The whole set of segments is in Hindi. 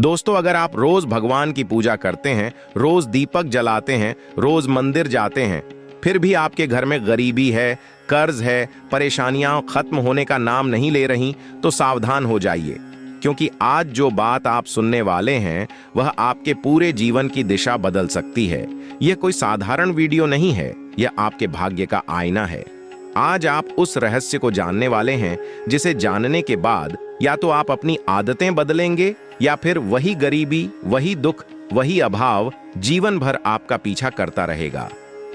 दोस्तों, अगर आप रोज भगवान की पूजा करते हैं, रोज दीपक जलाते हैं, रोज मंदिर जाते हैं, फिर भी आपके घर में गरीबी है, कर्ज है, परेशानियां खत्म होने का नाम नहीं ले रही, तो सावधान हो जाइए, क्योंकि आज जो बात आप सुनने वाले हैं वह आपके पूरे जीवन की दिशा बदल सकती है। यह कोई साधारण वीडियो नहीं है, यह आपके भाग्य का आईना है। आज आप उस रहस्य को जानने वाले हैं जिसे जानने के बाद या तो आप अपनी आदतें बदलेंगे या फिर वही गरीबी, वही दुख, वही अभाव जीवन भर आपका पीछा करता रहेगा।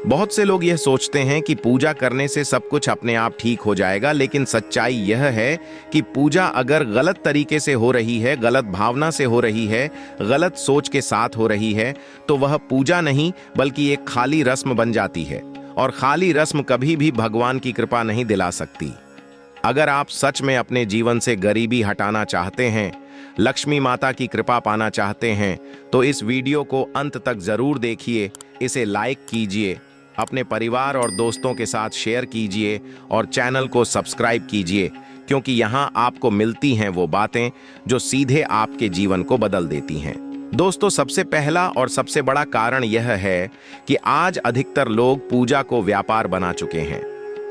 बहुत से लोग यह सोचते हैं कि पूजा करने से सब कुछ अपने आप ठीक हो जाएगा, लेकिन सच्चाई यह है कि पूजा अगर गलत तरीके से हो रही है, गलत भावना से हो रही है, गलत सोच के साथ हो रही है, तो वह पूजा नहीं बल्कि एक खाली रस्म बन जाती है, और खाली रस्म कभी भी भगवान की कृपा नहीं दिला सकती। अगर आप सच में अपने जीवन से गरीबी हटाना चाहते हैं, लक्ष्मी माता की कृपा पाना चाहते हैं, तो इस वीडियो को अंत तक जरूर देखिए, इसे लाइक कीजिए, अपने परिवार और दोस्तों के साथ शेयर कीजिए और चैनल को सब्सक्राइब कीजिए, क्योंकि यहाँ आपको मिलती हैं वो बातें जो सीधे आपके जीवन को बदल देती हैं। दोस्तों, सबसे पहला और सबसे बड़ा कारण यह है कि आज अधिकतर लोग पूजा को व्यापार बना चुके हैं।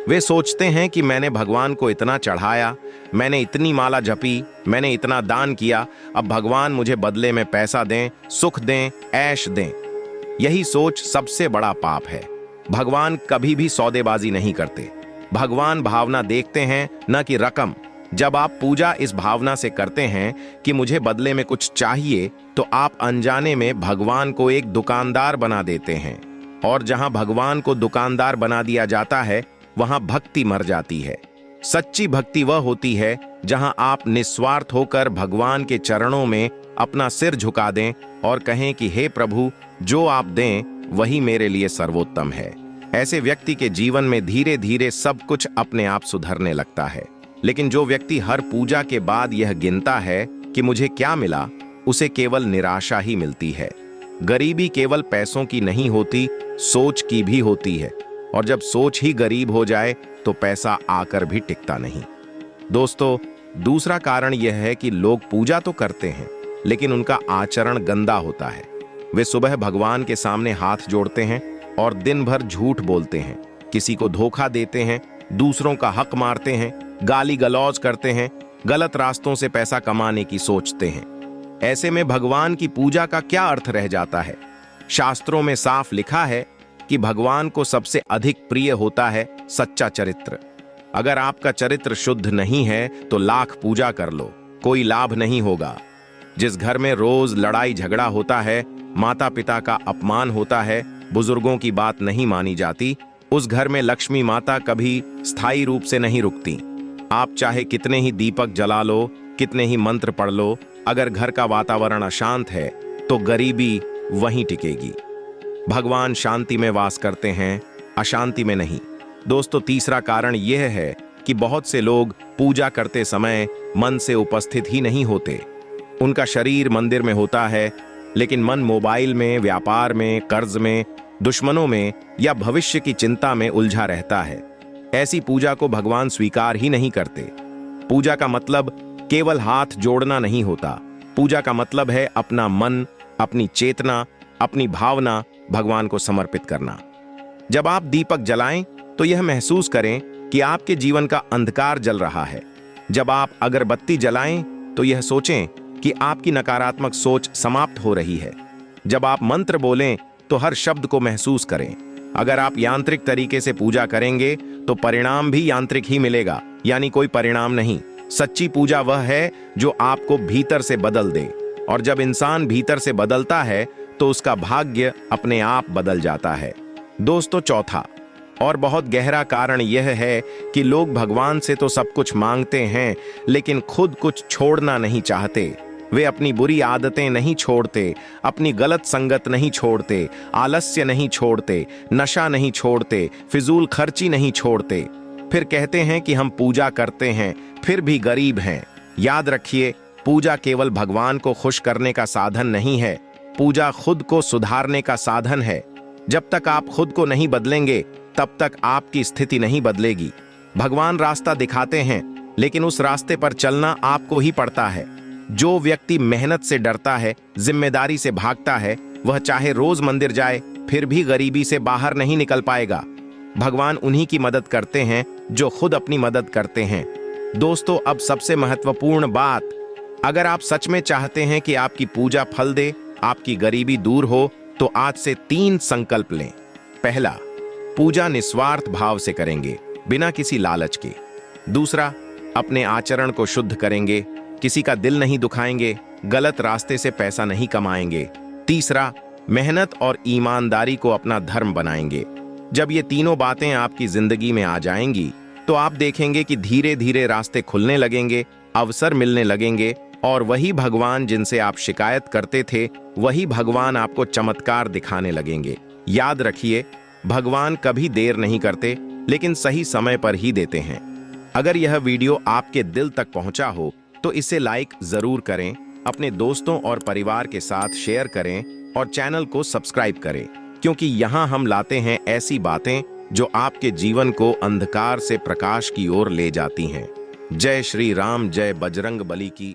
वे सोचते हैं कि मैंने भगवान को इतना चढ़ाया, मैंने इतनी माला जपी, मैंने इतना दान किया, अब भगवान मुझे बदले में पैसा दें, सुख दें, ऐश दें। यही सोच सबसे बड़ा पाप है। भगवान कभी भी सौदेबाजी नहीं करते। भगवान भावना देखते हैं, न कि रकम। जब आप पूजा इस भावना से करते हैं कि मुझे बदले में कुछ चाहिए, तो आप अनजाने में भगवान को एक दुकानदार बना देते हैं, और जहां भगवान को दुकानदार बना दिया जाता है वहां भक्ति मर जाती है। सच्ची भक्ति वह होती है जहां आप निस्वार्थ होकर भगवान के चरणों में अपना सिर झुका दें और कहें कि हे प्रभु, जो आप दें वही मेरे लिए सर्वोत्तम है। ऐसे व्यक्ति के जीवन में धीरे धीरे सब कुछ अपने आप सुधरने लगता है। लेकिन जो व्यक्ति हर पूजा के बाद यह गिनता है कि मुझे क्या मिला, उसे केवल निराशा ही मिलती है। गरीबी केवल पैसों की नहीं होती, सोच की भी होती है, और जब सोच ही गरीब हो जाए तो पैसा आकर भी टिकता नहीं। दोस्तों, दूसरा कारण यह है कि लोग पूजा तो करते हैं, लेकिन उनका आचरण गंदा होता है। वे सुबह भगवान के सामने हाथ जोड़ते हैं और दिन भर झूठ बोलते हैं, किसी को धोखा देते हैं, दूसरों का हक मारते हैं, गाली गलौज करते हैं, गलत रास्तों से पैसा कमाने की सोचते हैं। ऐसे में भगवान की पूजा का क्या अर्थ रह जाता है? शास्त्रों में साफ लिखा है कि भगवान को सबसे अधिक प्रिय होता है सच्चा चरित्र। अगर आपका चरित्र शुद्ध नहीं है तो लाख पूजा कर लो, कोई लाभ नहीं होगा। जिस घर में रोज लड़ाई झगड़ा होता है, माता पिता का अपमान होता है, बुजुर्गों की बात नहीं मानी जाती, उस घर में लक्ष्मी माता कभी स्थायी रूप से नहीं रुकती। आप चाहे कितने ही दीपक जला लो, कितने ही मंत्र पढ़ लो, अगर घर का वातावरण अशांत है तो गरीबी वहीं टिकेगी। भगवान शांति में वास करते हैं, अशांति में नहीं। दोस्तों, तीसरा कारण यह है कि बहुत से लोग पूजा करते समय मन से उपस्थित ही नहीं होते। उनका शरीर मंदिर में होता है, लेकिन मन मोबाइल में, व्यापार में, कर्ज में, दुश्मनों में या भविष्य की चिंता में उलझा रहता है। ऐसी पूजा को भगवान स्वीकार ही नहीं करते। पूजा का मतलब केवल हाथ जोड़ना नहीं होता। पूजा का मतलब है अपना मन, अपनी चेतना, अपनी भावना भगवान को समर्पित करना। जब आप दीपक जलाएं तो यह महसूस करें कि आपके जीवन का अंधकार जल रहा है। जब आप अगरबत्ती जलाएं तो यह सोचें कि आपकी नकारात्मक सोच समाप्त हो रही है। जब आप मंत्र बोलें तो हर शब्द को महसूस करें। अगर आप यांत्रिक तरीके से पूजा करेंगे तो परिणाम भी यांत्रिक ही मिलेगा, यानी कोई परिणाम नहीं। सच्ची पूजा वह है जो आपको भीतर से बदल दे, और जब इंसान भीतर से बदलता है तो उसका भाग्य अपने आप बदल जाता है। दोस्तों, चौथा और बहुत गहरा कारण यह है कि लोग भगवान से तो सब कुछ मांगते हैं, लेकिन खुद कुछ छोड़ना नहीं चाहते। वे अपनी बुरी आदतें नहीं छोड़ते, अपनी गलत संगत नहीं छोड़ते, आलस्य नहीं छोड़ते, नशा नहीं छोड़ते, फिजूल खर्ची नहीं छोड़ते। फिर कहते हैं कि हम पूजा करते हैं, फिर भी गरीब हैं। याद रखिए, पूजा केवल भगवान को खुश करने का साधन नहीं है, पूजा खुद को सुधारने का साधन है। जब तक आप खुद को नहीं बदलेंगे, तब तक आपकी स्थिति नहीं बदलेगी। भगवान रास्ता दिखाते हैं, लेकिन उस रास्ते पर चलना आपको ही पड़ता है। जो व्यक्ति मेहनत से डरता है, जिम्मेदारी से भागता है, वह चाहे रोज मंदिर जाए फिर भी गरीबी से बाहर नहीं निकल पाएगा। भगवान उन्हीं की मदद करते हैं जो खुद अपनी मदद करते हैं। दोस्तों, अब सबसे महत्वपूर्ण बात, अगर आप सच में चाहते हैं कि आपकी पूजा फल दे, आपकी गरीबी दूर हो, तो आज से 3 संकल्प लें। पहला, पूजा निस्वार्थ भाव से करेंगे, बिना किसी लालच के। दूसरा, अपने आचरण को शुद्ध करेंगे, किसी का दिल नहीं दुखाएंगे, गलत रास्ते से पैसा नहीं कमाएंगे। तीसरा, मेहनत और ईमानदारी को अपना धर्म बनाएंगे। जब ये तीनों बातें आपकी जिंदगी में आ जाएंगी, तो आप देखेंगे कि धीरे धीरे रास्ते खुलने लगेंगे, अवसर मिलने लगेंगे, और वही भगवान जिनसे आप शिकायत करते थे, वही भगवान आपको चमत्कार दिखाने लगेंगे। याद रखिए, भगवान कभी देर नहीं करते, लेकिन सही समय पर ही देते हैं। अगर यह वीडियो आपके दिल तक पहुंचा हो तो इसे लाइक जरूर करें, अपने दोस्तों और परिवार के साथ शेयर करें और चैनल को सब्सक्राइब करें, क्योंकि यहाँ हम लाते हैं ऐसी बातें जो आपके जीवन को अंधकार से प्रकाश की ओर ले जाती हैं। जय श्री राम, जय बजरंग बली की।